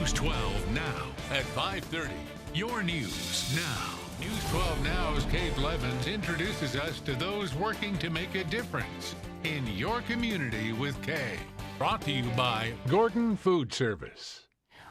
News 12 now at 5:30. Your news now. News 12 Now's Kate Levens introduces us to those working to make a difference in your community with Kay. Brought to you by Gordon Food Service.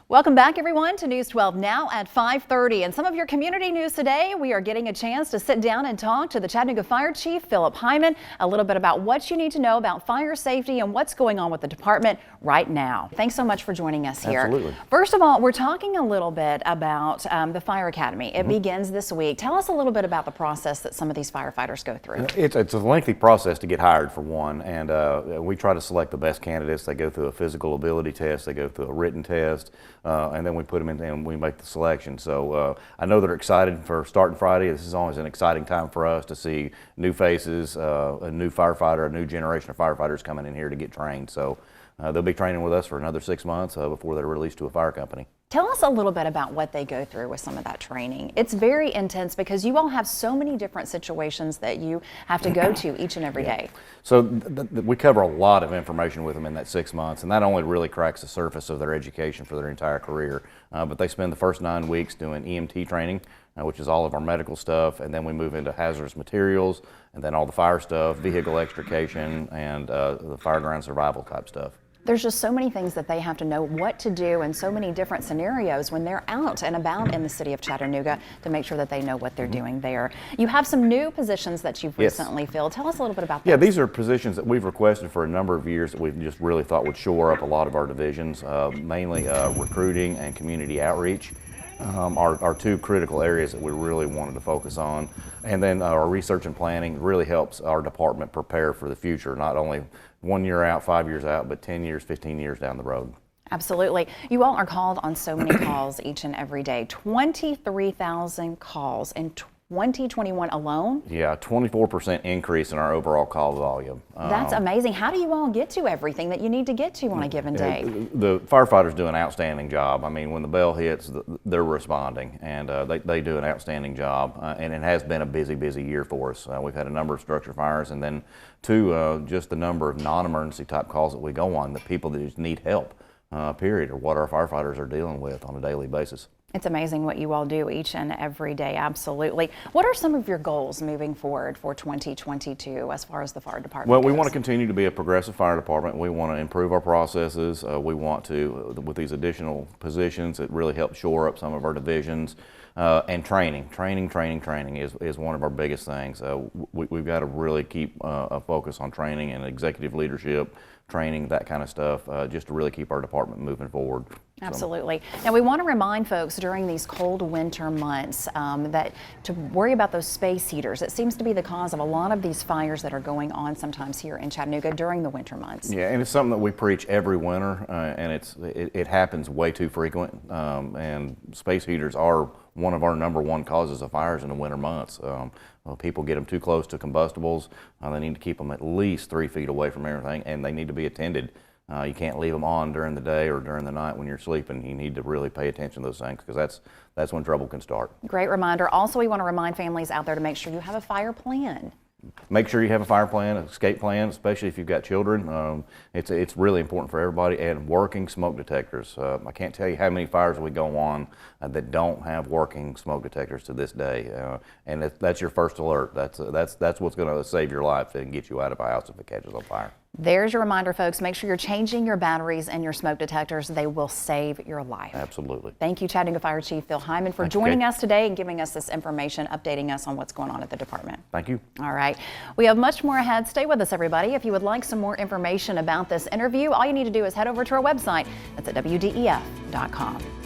Welcome back, everyone, to News 12 now at 5:30. And some of your community news today, we are getting a chance to sit down and talk to the Chattanooga Fire Chief, Philip Hyman, a little bit about what you need to know about fire safety and what's going on with the department right now. Thanks so much for joining us here. Absolutely. First of all, we're talking a little bit about the Fire Academy. It begins this week. Tell us a little bit about the process that some of these firefighters go through. It's a lengthy process to get hired, for one, and we try to select the best candidates. They go through a physical ability test, they go through a written test, and then we put them in and we make the selection. So I know they're excited for starting Friday. This is always an exciting time for us to see new faces, a new firefighter, a new generation of firefighters coming in here to get trained. So they'll be training with us for another 6 months before they're released to a fire company. Tell us a little bit about what they go through with some of that training. It's very intense because you all have so many different situations that you have to go to each and every day. So we cover a lot of information with them in that 6 months, and that only really cracks the surface of their education for their entire career. But they spend the first 9 weeks doing EMT training, which is all of our medical stuff, and then we move into hazardous materials, and then all the fire stuff, vehicle extrication, and the fire ground survival type stuff. There's just so many things that they have to know what to do and so many different scenarios when they're out and about in the city of Chattanooga to make sure that they know what they're doing there. You have some new positions that you've recently filled. Tell us a little bit about that. Yeah, these are positions that we've requested for a number of years that we've just really thought would shore up a lot of our divisions, mainly recruiting and community outreach. Are two critical areas that we really wanted to focus on. And then our research and planning really helps our department prepare for the future, not only 1 year out, 5 years out, but 10 years, 15 years down the road. Absolutely. You all are called on so many calls each and every day. 23,000 calls in 2021 alone? Yeah, 24% increase in our overall call volume. That's amazing. How do you all get to everything that you need to get to on a given day? The firefighters do an outstanding job. I mean, when the bell hits, they're responding, and they do an outstanding job. And it has been a busy year for us. We've had a number of structure fires, and then just the number of non-emergency type calls that we go on, that people that just need help, period, or what our firefighters are dealing with on a daily basis. It's amazing what you all do each and every day, absolutely. What are some of your goals moving forward for 2022 as far as the fire department Well, goes? we want to continue to be a progressive fire department. We want to improve our processes. We want to, with these additional positions, it really helps shore up some of our divisions. And training is one of our biggest things. We've got to really keep a focus on training and executive leadership, training, that kind of stuff, just to really keep our department moving forward. Absolutely. Now, we want to remind folks during these cold winter months that to worry about those space heaters. It seems to be the cause of a lot of these fires that are going on sometimes here in Chattanooga during the winter months. Yeah, and it's something that we preach every winter, and it happens way too frequent. And space heaters are one of our #1 causes of fires in the winter months. People get them too close to combustibles. They need to keep them at least 3 feet away from everything, and they need to be attended. You can't leave them on during the day or during the night when you're sleeping. You need to really pay attention to those things, because that's when trouble can start. Great reminder. Also, we want to remind families out there to make sure you have a fire plan. Make sure you have a fire plan, an escape plan, especially if you've got children. It's really important for everybody. And working smoke detectors. I can't tell you how many fires we go on that don't have working smoke detectors to this day. And that's your first alert. That's what's going to save your life and get you out of a house if it catches on fire. There's your reminder, folks. Make sure you're changing your batteries and your smoke detectors. They will save your life. Absolutely. Thank you, Chattanooga Fire Chief Phil Hyman, for joining us today and giving us this information, updating us on what's going on at the department. Thank you. All right. We have much more ahead. Stay with us, everybody. If you would like some more information about this interview, all you need to do is head over to our website. That's at WDEF.com.